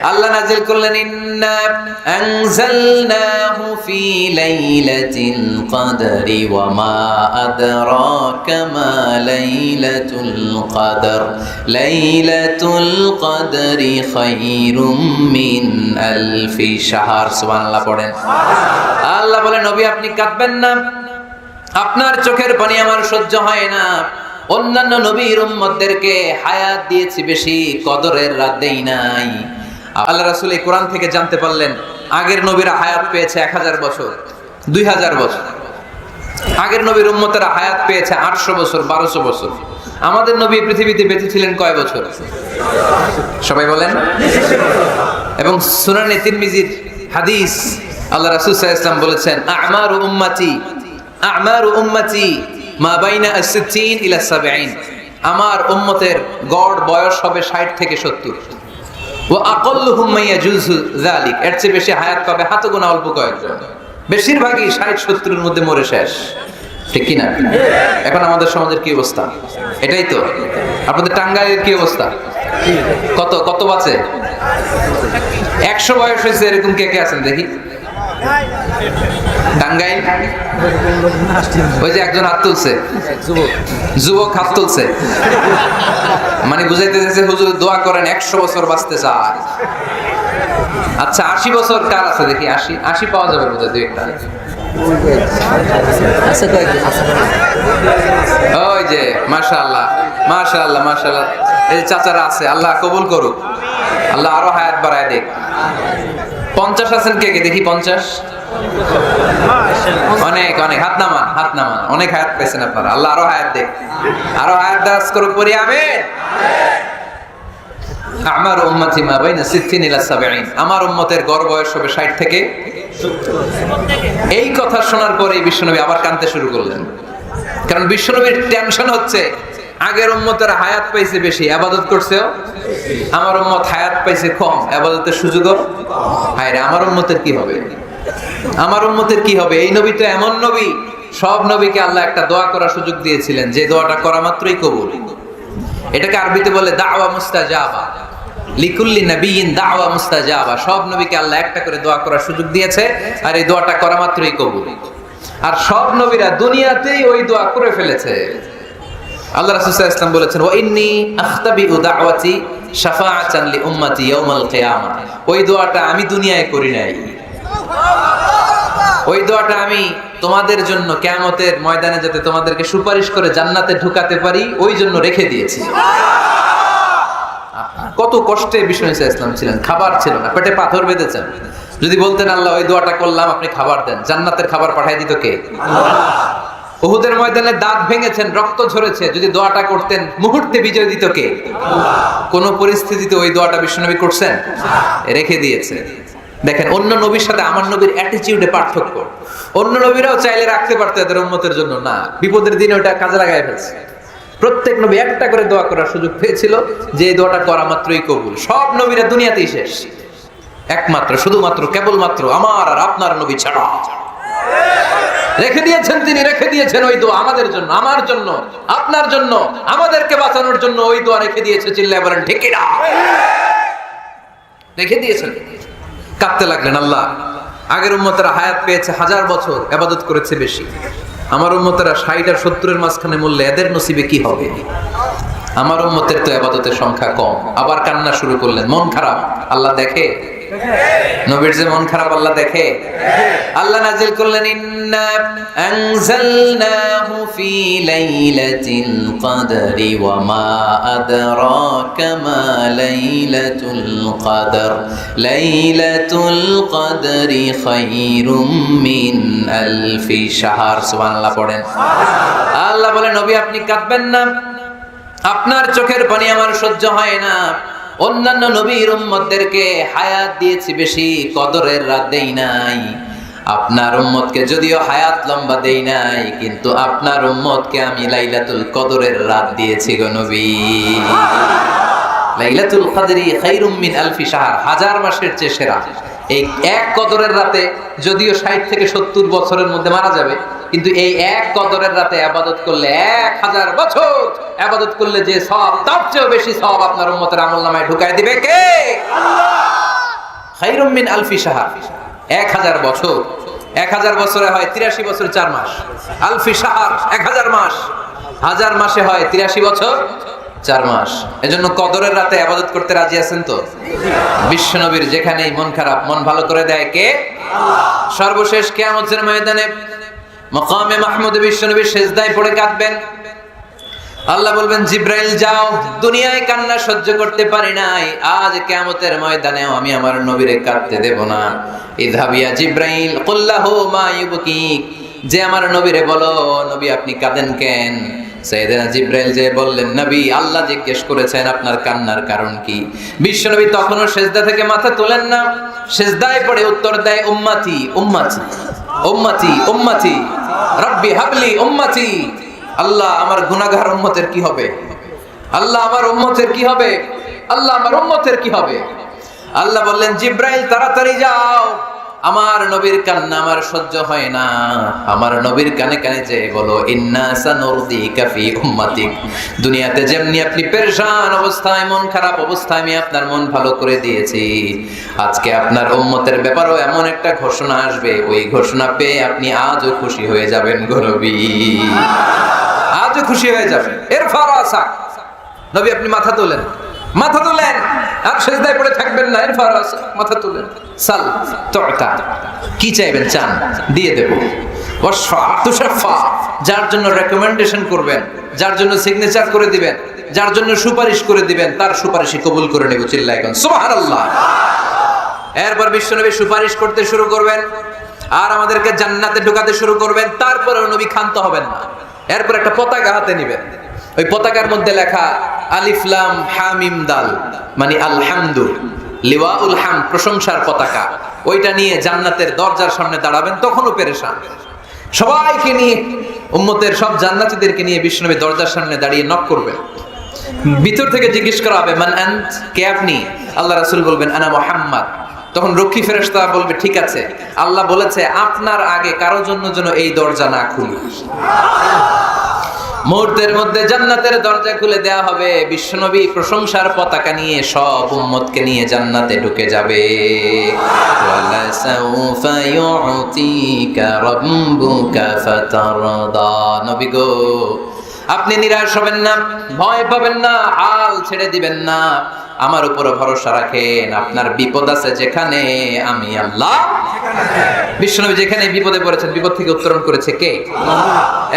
আল্লাহ নাযিল করলেন ইন্না আনজালনাহু ফি লাইলাতিল কদরি ওয়া মা আদরাকা মা লাইলাতুল কদর লাইলাতুল কদরি খায়রুম মিন আলফি শাহর। সুবহানাল্লাহ পড়েন। আল্লাহ বলেন নবী আপনি কাঁদবেন না, আপনার চোখের পানি আমার সহ্য হয় না। অন্যান্য নবীর উম্মতদেরকে হায়াত দিয়েছি বেশি, কদরের রাত দেই নাই। আল্লাহ রাসূল এই কোরআন থেকে জানতে পারলেন আগের নবীরা হায়াত পেয়েছে 1000 বছর, 2000 বছর। আগের নবীর উম্মতেরা হায়াত পেয়েছে 800 বছর, 1200 বছর। আমাদের নবী পৃথিবীতে বেঁচে ছিলেন কয় বছর? সবাই বলেন। এবং সুনানে তিরমিজির হাদিস, আল্লাহ রাসূল সাল্লাল্লাহু আলাইহি ওয়াসাল্লাম বলেছেন আমারু উম্মতি মা বাইনা as-60 ইলা 70। আমার উম্মতের গড় বয়স হবে 60 থেকে 70। ওয়া আকাল্লুহুম মা ইয়াজুজু যালিক, এর চেয়ে বেশি হায়াত পাবে হাতে গোনা অল্প কয়েকজন। বেশিরভাগই 60-70 এর মধ্যে মরে শেষ, ঠিক কি না? এখন আমাদের সমাজের কি অবস্থা? এটাই তো। আপনাদের টাঙ্গাইলের কি অবস্থা? কত কত বাঁচে? 100 বয়স হয়েছে এরকম কে কে আছেন দেখি? টাঙ্গাইল ওই যে একজন হাত তুলছে, যুবক হাত তুলছে, মানে বুঝাইতে চাইছে হুজুর দোয়া করেন 100 বছর বাঁচতে চায়। আচ্ছা 80 বছর কার আছে দেখি? 80 পাওয়া যাবে বোধহয় দুই একটা। ওই যে মাশাআল্লাহ মাশাআল্লাহ মাশাআল্লাহ, এই চাচারা আছে, আল্লাহ কবুল করুক, আল্লাহ আরো হায়াত বাড়ায় দেখ। 50 আছেন কে কে দেখি? 50 অনেক অনেক, হাত নামান হাত নামান, অনেক হায়াত পেয়েছেন আপনারা, আল্লাহ আরো হায়াত দেখ, আরো হায়াত দারাজ করুক, পড়ি আমিন। আমার উম্মতি মা বাইনা 60 ইলা 70, আমার উম্মতের গড় বয়স হবে 60 থেকে 70। এই কথা শোনার পরে বিশ্বনবী আবার কাঁদতে শুরু করলেন, কারণ বিশ্বনবীর টেনশন হচ্ছে আগের উম্মতের হায়াত পাইছে বেশি, ইবাদত করছেও, আমার উম্মত হায়াত পাইছে কম, ইবাদতের সুযোগও। হায় রে, আমার উম্মতের কি হবে? আমার উম্মতের কি হবে? এই নবী তো এমন নবী, সব নবীকে আল্লাহ একটা দোয়া করার সুযোগ দিয়েছিলেন, যে দোয়াটা করা মাত্রই কবুল। এটাকে আরবিতে বলে দাওয়া মুস্তাজাবা, লিকুল্লি নবিয়িন দাওয়া মুস্তাজাবা। সব নবীকে আল্লাহ একটা করে দোয়া করার সুযোগ দিয়েছে, আর এই দোয়াটা করা মাত্রই কবুল। আর সব নবীরা দুনিয়াতেই ওই দোয়া করে ফেলেছে। আল্লাহ রাসূল সাল্লাল্লাহু আলাইহি ওয়াসাল্লাম বলেছেন ওয়া ইন্নী আখতাবিউ দাওয়াতি শাফাআতান লি উম্মতি ইয়াউমাল কিয়ামাহ। ওই দোয়াটা আমি দুনিয়ায় করি নাই, ওই দোয়াটা আমি তোমাদের জন্য কিয়ামতের ময়দানে যাতে তোমাদেরকে সুপারিশ করে জান্নাতে ঢুকাতে পারি, ওই জন্য রেখে দিয়েছি। কত কষ্টে বিষ্ণু সাল্লাল্লাহু আলাইহি ওয়াসাল্লাম ছিলেন, খাবার ছিল না, পেটে পাথর বেঁধেছেন। যদি বলতেন আল্লাহ ওই দোয়াটা করলাম, আপনি খাবার দেন, জান্নাতের খাবার পাঠিয়ে দিত কে? আল্লাহ। উহুদের ময়দানে দাঁত ভেঙেছেন, রক্ত ঝরেছে, যদি দোয়াটা করতেন মুহূর্তে বিজয় দিত কে? আল্লাহ। কোন পরিস্থিতিতে ওই দোয়াটা বিশ্বনবী করছেন? রেখে দিয়েছে। দেখেন অন্য নবীর সাথে আমার নবীর অ্যাটিটিউডে পার্থক্য। অন্য নবীরাও চাইলে রাখতে পারতো এদের উম্মতের জন্য, না, বিপদের দিনে ওটা কাজে লাগায় ফেলছে। প্রত্যেক নবী একটা করে দোয়া করার সুযোগ পেয়েছিল, যে এই দোয়াটা করা মাত্রই কবুল। সব নবীরা দুনিয়াতেই শেষ, একমাত্র শুধুমাত্র কেবলমাত্র আমার আর আপনার নবী ছাড়া রেখে দিয়েছেন তিনি, রেখে দিয়েছেন ওই দোয়া আমাদের জন্য, আমার জন্য, আপনার জন্য, আমাদেরকে বাঁচানোর জন্য ওই দোয়া রেখে দিয়েছে। চিল্লায় বলেন ঠিক না? রেখে দিয়েছেন। কাঁদতে লাগলেন, আল্লাহ আগের উম্মতেরা হায়াত পেয়েছে 1000 বছর, ইবাদত করেছে বেশি, আমার উম্মতেরা 60 আর 70 এর মাঝখানে মরলে এদের নসিবে কি হবে? আমার উম্মতের তো ইবাদতের সংখ্যা কম। আবার কান্না শুরু করলেন, মন খারাপ, আল্লাহ দেখে। নবীর যে মন খারাপ আল্লাহ দেখে। আল্লাহ নাযিল করলেন ইন্না আনজালনাহু ফি লাইলাতিল কদরি ওয়া মা আদরাকা মা লাইলাতুল কদর লাইলাতুল কদরি খায়রুম মিন আলফি শাহর। সুবহানাল্লাহ পড়েন। আল্লাহ বলেন নবী আপনি কাঁদবেন না, আপনার চোখের পানি আমার সহ্য হয় না। অন্যান্য নবীর উম্মতদেরকে হায়াত দিয়েছি বেশি, কদরের রাত দেই নাই। আপনার উম্মতকে যদিও হায়াত লম্বা দেই নাই, কিন্তু আপনার উম্মতকে আমি লাইলাতুল কদরের রাত দিয়েছি গো নবী। লাইলাতুল কদরি খায়রুম মিন আলফি শাহর, 1000 মাসের চেয়ে সেরা। এই এক কদরের রাতে যদিও 60 থেকে 70 বছরের মধ্যে মারা যাবে, কিন্তু এই এক কদরের রাতে ইবাদত করলে 1000 বছর ইবাদত করলে যে সওয়াব, তার চেয়েও বেশি সওয়াব আপনার উম্মতের আমলনামায় ঢুকায় দিবে কে? আল্লাহ। খায়রুম মিন আলফি শাহর, 1000 বছর। 1000 বছরে হয় 83 বছর 4 মাস। আলফি শাহর 1000 মাস, 1000 মাসে হয় 83 বছর 4 মাস। এজন্য কদরের রাতে ইবাদত করতে রাজি আছেন তো? বিশ্বনবীর যেখানেই মন খারাপ, মন ভালো করে দেয় কে? আল্লাহ। সর্বশেষ কিয়ামতের ময়দানে মাকামে মাহমুদে বিশ্বনবী সিজদায় পড়ে কাঁদবেন। আল্লাহ বলবেন, জিব্রাইল যাও, দুনিয়ায় কান্না সহ্য করতে পারি নাই, আজ কিয়ামতের ময়দানেও আমি আমার নবীরে কাঁদতে দেব না। ইযহাব ইয়া জিব্রাইল কুল্লাহু মা ইউবকিক, যে আমার নবীরে বলো, নবী আপনি কাঁদেন কেন? সাইয়েদনা জিব্রাইল যে বললেন, নবী আল্লাহ জিজ্ঞেস করেছেন আপনার কান্নার কারণ কি। বিশ্বনবী তখনও সিজদা থেকে মাথা তোলেন না, সিজদায় পড়ে উত্তর দেয়, উম্মতি উম্মতি উম্মতি উম্মতি রব্বি হাবলি উম্মতি। আল্লাহ আমার গুনাহগার উম্মতের কি হবে? আল্লাহ আমার উম্মতের কি হবে? আল্লাহ আমার উম্মতের কি হবে? আল্লাহ বললেন, জিব্রাইল তাড়াতাড়ি যাও, আমার নবীর কান্না আমার সহ্য হয় না, আমার নবীর কানে কানে যে বলো, ইন্না সানুরদিকা ফি উম্মাতিক, দুনিয়াতে যেমনি আপনি পেরেশান অবস্থায়, মন খারাপ অবস্থায় আমি আপনার মন ভালো করে দিয়েছি, আজকে আপনার উম্মতের ব্যাপারেও এমন একটা ঘোষণা আসবে, ওই ঘোষণা পেয়ে আপনি আজও খুশি হয়ে যাবেন গো নবী, আজও খুশি হয়ে যাবেন। এর ফারাসা নবী আপনি মাথা তোলেন, মাথা তোলেন, আর সিজদায় পড়ে থাকবেন না, এর ফারাসা মাথা তোলেন। সাল তুতা, কি চাইবেন চান দিয়ে দেব। ওয়াশফা তুশাফা, যার জন্য রেকমেন্ডেশন করবেন, যার জন্য সিগনেচার করে দিবেন, যার জন্য সুপারিশ করে দিবেন, তার সুপারিশ কবুল করে নেব। চিল্লায় এখন সুবহানাল্লাহ। এরপর বিশ্বনবী সুপারিশ করতে শুরু করবেন আর আমাদেরকে জান্নাতে ঢোকাতে শুরু করবেন। তারপরেও নবী ক্ষান্ত হবেন না। এরপর একটা পতাকা হাতে নেবেন, ওই পতাকার মধ্যে লেখা আলিফ লাম হা মিম দাল, মানে আলহামদু, লিওয়াউল হামদ, প্রশংসার পতাকা, ওইটা নিয়ে জান্নাতের দরজার সামনে দাঁড়াবেন। তখনও পেরেশান, সবাইকে নিয়ে, উম্মতের সব জান্নাতীদেরকে নিয়ে বিশ্বনবী দরজার সামনে দাঁড়িয়ে নক করবেন। ভিতর থেকে জিজ্ঞেস করা হবে, মান আনত, কে আপনি? আল্লাহ রাসূল বলবেন, আনা মুহাম্মদ। তখন রক্ষী ফেরেশতা বলবে, ঠিক আছে, আল্লাহ বলেছে আপনার আগে কারো জন্য যেন এই দরজা না খুলি। মুহূর্তের মধ্যে জান্নাতের দরজা খুলে দেয়া হবে, বিশ্বনবী প্রশংসার পতাকা নিয়ে সব উম্মতকে নিয়ে জান্নাতে ঢুকে যাবে। ওয়ালা সাউফা ইউতিকা রাব্বুকা ফাতারদা, নবী গো আপনি নিরাশ হবেন না, ভয় পাবেন না, হাল ছেড়ে দিবেন না, আমার উপর ভরসা রাখেন। আপনার বিপদ আছে যেখানে, আমি আল্লাহ। বিশ্বনবী যেখানে বিপদে পড়েছেন, বিপদ থেকে উত্তরণ করেছে কে?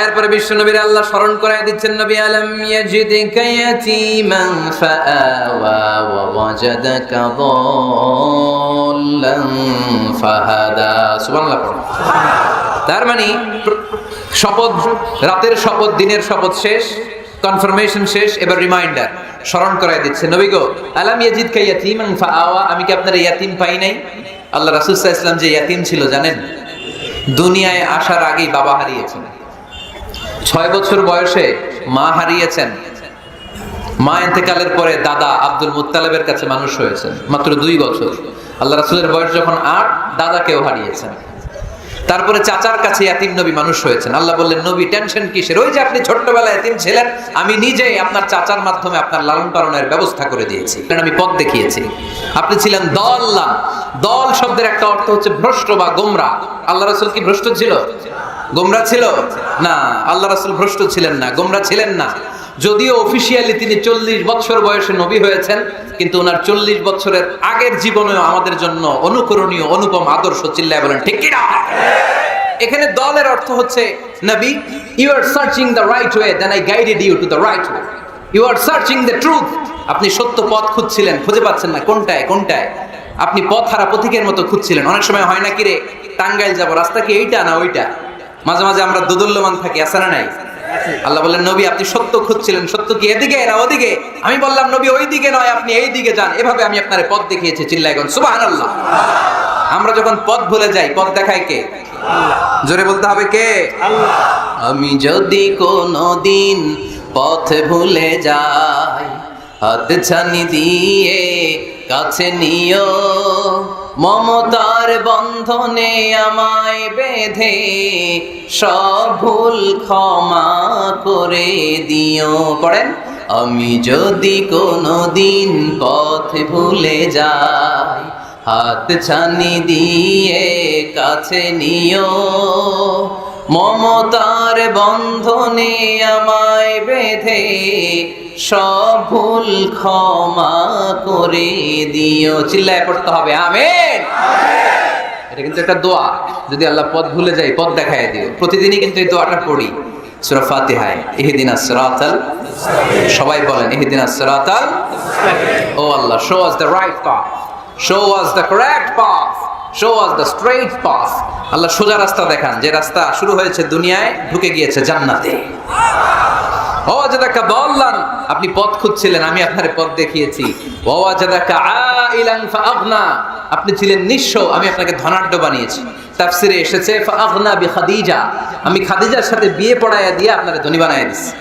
এরপরে বিশ্বনবীর আল্লাহ স্মরণ করায় দিচ্ছেন, নবী আলাম ইয়াজিদিকা ইয়াতীমান ফাআওয়া ওয়া ওয়াজাদাকা দাল্লান ফাহাদা। সুবহানাল্লাহ পড়ো। তার মানে শপথ, রাতের শপথ, দিনের শপথ শেষ, কনফার্মেশন শেষ, এবার রিমাইন্ডার, স্মরণ করায় দিচ্ছে, নবী গো আলাম ইয়াজিদকা ইয়াতীমান ফাআওয়া, আমি কি আপনার ইয়াতীম পাই নাই? আল্লাহ রাসূল সাল্লাল্লাহু আলাইহি ওয়াসাল্লাম যে ইয়াতীম ছিল জানেন? দুনিয়ায় আসার আগেই বাবা হারিয়েছেন, 6 বছর বয়সে মা হারিয়েছেন, মা ইন্তেকালের পরে দাদা আব্দুল মুত্তালিবের কাছে মানুষ হয়েছেন, মাত্র 2 বছর। আল্লাহ রাসূলের বয়স যখন 8, দাদাকেও হারিয়েছেন। তারপরে চাচার কাছে ইয়াতীম নবী মানুষ হয়েছেন। আল্লাহ বললেন, নবী টেনশন কিসের? ওই যে আপনি ছোট্টবেলায় ইয়াতীম ছিলেন, আমি নিজেই আপনার চাচার মাধ্যমে আপনার লালন পালনের ব্যবস্থা করে দিয়েছি, আমি পথ দেখিয়েছি। আপনি ছিলেন দল্লান, দল শব্দের একটা অর্থ হচ্ছে ভ্রষ্ট বা গোমরা। আল্লাহ রাসূল কি ভ্রষ্ট ছিল? গোমরা ছিল না, আল্লাহ রাসূল ভ্রষ্ট ছিলেন না, গোমরা ছিলেন না। যদিও অফিশিয়ালি তিনি 40 বছর বয়সে নবী হয়েছেন, কিন্তু ওনার 40 বছরের আগের জীবনেও আমাদের জন্য অনুকরণীয় অনুপম আদর্শ। চিল্লায় বলেন ঠিক কি না? এখানে দলের অর্থ হচ্ছে, নবী you are searching the right way, then I guided you to the right way. You are searching the truth, আপনি সত্য পথ খুঁজছিলেন, খুঁজে পাচ্ছেন না, কোনটায় কোনটায়, আপনি পথ হারা পথিকের মতো খুঁজছিলেন। অনেক সময় হয় না কি রে, টাঙ্গাইল যাব, রাস্তা কি এইটা না ওইটা? মাঝে মাঝে আমরা দোদুল্যমান থাকি, আছে না নাই? আল্লাহ বললেন, নবী আপনি সত্য খুঁজছিলেন, সত্য কি এদিকে না ওদিকে? আমি বললাম, নবী ওই দিকে নয়, আপনি এই দিকে যান, এভাবে আমি আপনার পথ দেখিয়েছি। চিল্লায় এখন সুবহানাল্লাহ। আমরা যখন পথ ভুলে যাই, পথ দেখায় কে? আল্লাহ। জোরে বলতে হবে কে? আল্লাহ। আমি যদি কোনদিন পথ ভুলে যাই, হাত ছানি দিয়ে কাছে নিও, মমতার বন্ধনে আমায় বেঁধে সব ভুল ক্ষমা করে দিও। পড়েন, আমি যদি কোনদিন পথ ভুলে যাই, হাত ছানি দিয়ে কাছে নিও, মমতার বন্ধনে আমায় বেঁধে সব ভুল ক্ষমা করে দিও। চিল্লায় পড়তে হবে আমিন। এটা কিন্তু একটা দোয়া, যদি আল্লাহ পথ ভুলে যাই পথ দেখায় দিও। প্রতিদিনই কিন্তু এই দোয়াটা পড়ি সূরা ফাতিহায়, ইহদিনাস সিরাতাল, সবাই বলেন ইহদিনাস সিরাতাল। ও আল্লাহ, show us the right path, show us the correct path, show us the straight path। আল্লাহ সোজা রাস্তা দেখান, যে রাস্তা শুরু হয়েছে দুনিয়ায় ঢুকে গিয়েছে জান্নাতে। ওয়াজাদাকা দাল্লান, আপনি পথ খুঁজছিলেন, আমি আপনার পথ দেখিয়েছি। ওয়াজাদাকা আইলান ফাআগনা, আপনি ছিলেন নিঃস্ব, আমি আপনাকে ধনাঢ্য বানিয়েছি। তাফসিরে এসেছে ফাআগনা বিখাদিজা, আমি খাদিজার সাথে বিয়ে পড়াইয়া দিয়ে আপনাকে ধনী বানাইয়া দিয়েছি।